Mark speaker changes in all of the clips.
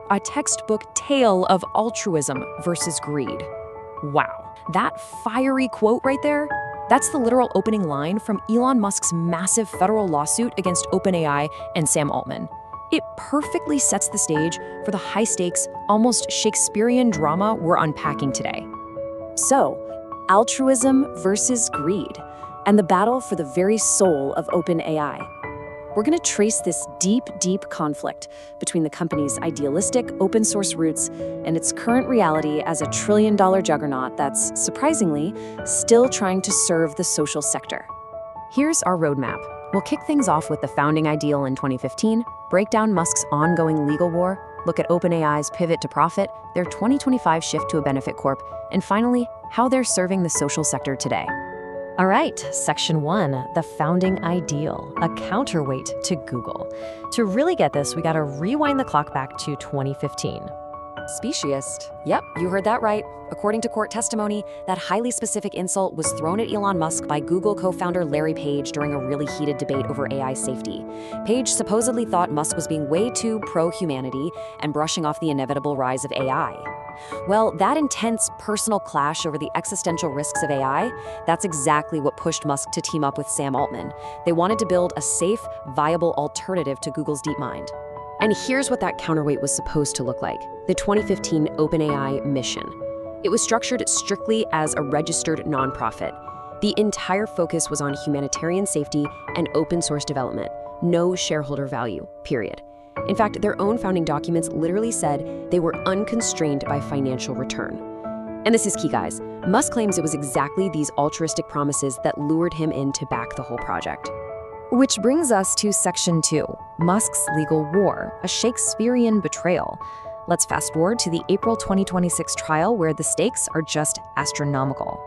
Speaker 1: A textbook tale of altruism versus greed. Wow, that fiery quote right there, that's the literal opening line from Elon Musk's massive federal lawsuit against OpenAI and Sam Altman. It perfectly sets the stage for the high-stakes, almost Shakespearean drama we're unpacking today.
Speaker 2: So, altruism versus greed, and the battle for the very soul of OpenAI. We're going to trace this deep, deep conflict between the company's idealistic open-source roots and its current reality as a trillion-dollar juggernaut that's, surprisingly, still trying to serve the social sector.
Speaker 1: Here's our roadmap. We'll kick things off with the founding ideal in 2015, break down Musk's ongoing legal war, look at OpenAI's pivot to profit, their 2025 shift to a benefit corp, and finally, how they're serving the social sector today.
Speaker 3: All right, Section 1, the founding ideal, a counterweight to Google. To really get this, we got to rewind the clock back to 2015.
Speaker 2: Speciest. Yep, you heard that right. According to court testimony, that highly specific insult was thrown at Elon Musk by Google co-founder Larry Page during a really heated debate over AI safety. Page supposedly thought Musk was being way too pro-humanity and brushing off the inevitable rise of AI. Well, that intense personal clash over the existential risks of AI, that's exactly what pushed Musk to team up with Sam Altman. They wanted to build a safe, viable alternative to Google's DeepMind. And here's what that counterweight was supposed to look like: the 2015 OpenAI mission. It was structured strictly as a registered nonprofit. The entire focus was on humanitarian safety and open source development. No shareholder value, period. In fact, their own founding documents literally said they were unconstrained by financial return. And this is key, guys. Musk claims it was exactly these altruistic promises that lured him in to back the whole project.
Speaker 1: Which brings us to Section 2, Musk's legal war, a Shakespearean betrayal. Let's fast forward to the April 2026 trial where the stakes are just astronomical.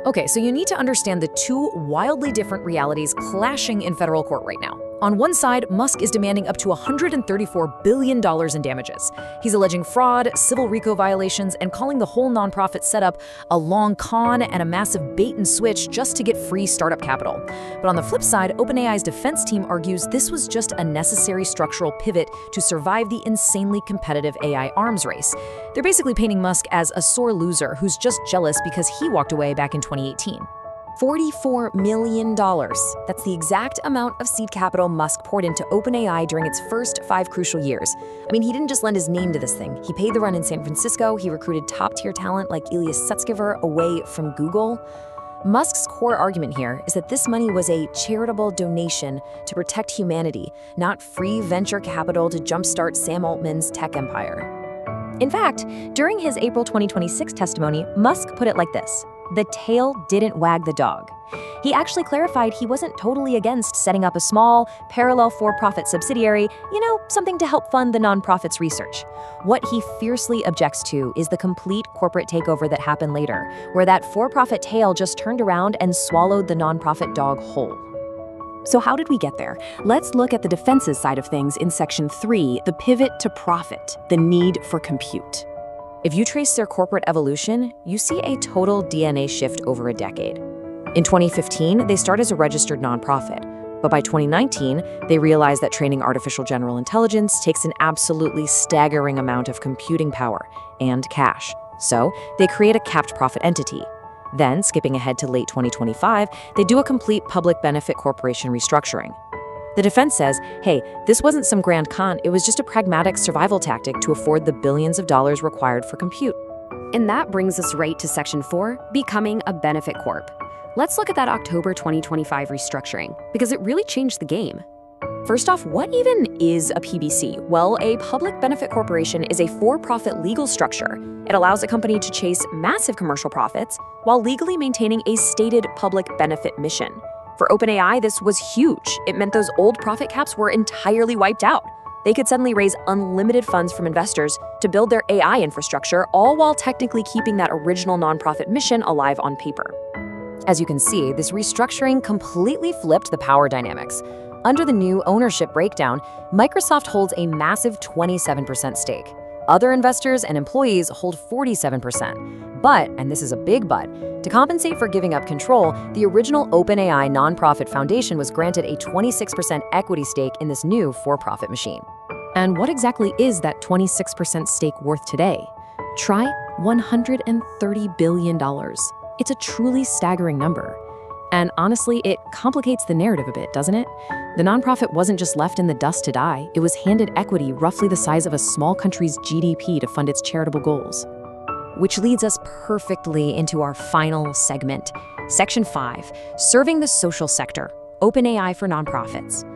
Speaker 1: Okay, so you need to understand the two wildly different realities clashing in federal court right now. On one side, Musk is demanding up to $134 billion in damages. He's alleging fraud, civil RICO violations, and calling the whole nonprofit setup a long con and a massive bait and switch just to get free startup capital. But on the flip side, OpenAI's defense team argues this was just a necessary structural pivot to survive the insanely competitive AI arms race. They're basically painting Musk as a sore loser who's just jealous because he walked away back in 2018. $44 million. That's the exact amount of seed capital Musk poured into OpenAI during its first 5 crucial years. I mean, he didn't just lend his name to this thing. He paid the run in San Francisco. He recruited top-tier talent like Elias Sutskever away from Google. Musk's core argument here is that this money was a charitable donation to protect humanity, not free venture capital to jumpstart Sam Altman's tech empire. In fact, during his April 2026 testimony, Musk put it like this: the tail didn't wag the dog. He actually clarified he wasn't totally against setting up a small, parallel for-profit subsidiary, something to help fund the nonprofit's research. What he fiercely objects to is the complete corporate takeover that happened later, where that for-profit tail just turned around and swallowed the nonprofit dog whole. So how did we get there? Let's look at the defense's side of things in Section 3, the pivot to profit, the need for compute. If you trace their corporate evolution, you see a total DNA shift over a decade. In 2015, they start as a registered nonprofit, but by 2019, they realize that training artificial general intelligence takes an absolutely staggering amount of computing power and cash. So they create a capped profit entity. Then, skipping ahead to late 2025, they do a complete public benefit corporation restructuring. The defense says, hey, this wasn't some grand con, it was just a pragmatic survival tactic to afford the billions of dollars required for compute.
Speaker 2: And that brings us right to Section 4, becoming a benefit corp. Let's look at that October 2025 restructuring, because it really changed the game. First off, what even is a PBC? Well, a public benefit corporation is a for-profit legal structure. It allows a company to chase massive commercial profits while legally maintaining a stated public benefit mission. For OpenAI, this was huge. It meant those old profit caps were entirely wiped out. They could suddenly raise unlimited funds from investors to build their AI infrastructure, all while technically keeping that original nonprofit mission alive on paper. As you can see, this restructuring completely flipped the power dynamics. Under the new ownership breakdown, Microsoft holds a massive 27% stake. Other investors and employees hold 47%. But, and this is a big but, to compensate for giving up control, the original OpenAI nonprofit foundation was granted a 26% equity stake in this new for-profit machine.
Speaker 3: And what exactly is that 26% stake worth today? Try $130 billion. It's a truly staggering number. And honestly, it complicates the narrative a bit, doesn't it? The nonprofit wasn't just left in the dust to die, it was handed equity roughly the size of a small country's GDP to fund its charitable goals.
Speaker 1: Which leads us perfectly into our final segment, Section 5, Serving the Social Sector, OpenAI for Nonprofits.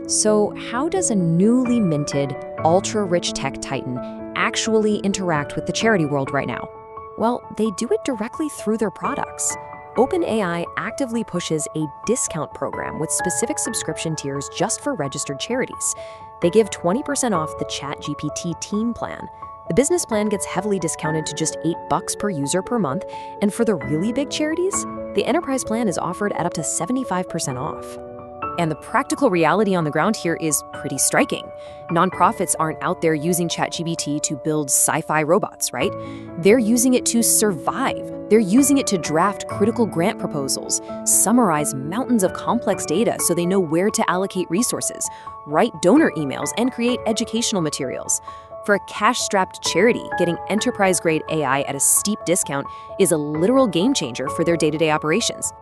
Speaker 1: So how does a newly minted, ultra-rich tech titan actually interact with the charity world right now? Well, they do it directly through their products. OpenAI actively pushes a discount program with specific subscription tiers just for registered charities. They give 20% off the ChatGPT Team plan. The business plan gets heavily discounted to just $8 per user per month, and for the really big charities, the enterprise plan is offered at up to 75% off. And the practical reality on the ground here is pretty striking. Nonprofits aren't out there using ChatGPT to build sci-fi robots, right? They're using it to survive. They're using it to draft critical grant proposals, summarize mountains of complex data so they know where to allocate resources, write donor emails, and create educational materials. For a cash-strapped charity, getting enterprise-grade AI at a steep discount is a literal game-changer for their day-to-day operations.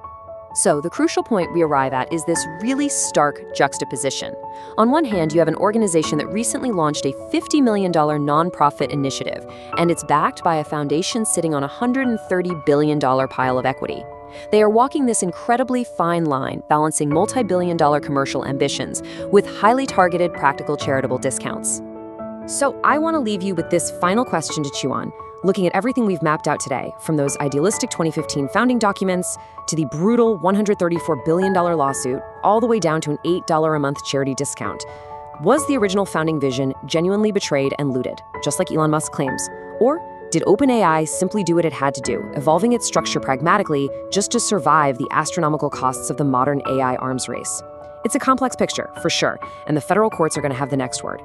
Speaker 1: So the crucial point we arrive at is this really stark juxtaposition. On one hand, you have an organization that recently launched a $50 million nonprofit initiative, and it's backed by a foundation sitting on a $130 billion pile of equity. They are walking this incredibly fine line, balancing multi-billion-dollar commercial ambitions with highly targeted practical charitable discounts. So I want to leave you with this final question to chew on. Looking at everything we've mapped out today, from those idealistic 2015 founding documents to the brutal $134 billion lawsuit, all the way down to an $8 a month charity discount. Was the original founding vision genuinely betrayed and looted, just like Elon Musk claims? Or did OpenAI simply do what it had to do, evolving its structure pragmatically just to survive the astronomical costs of the modern AI arms race? It's a complex picture, for sure, and the federal courts are going to have the next word.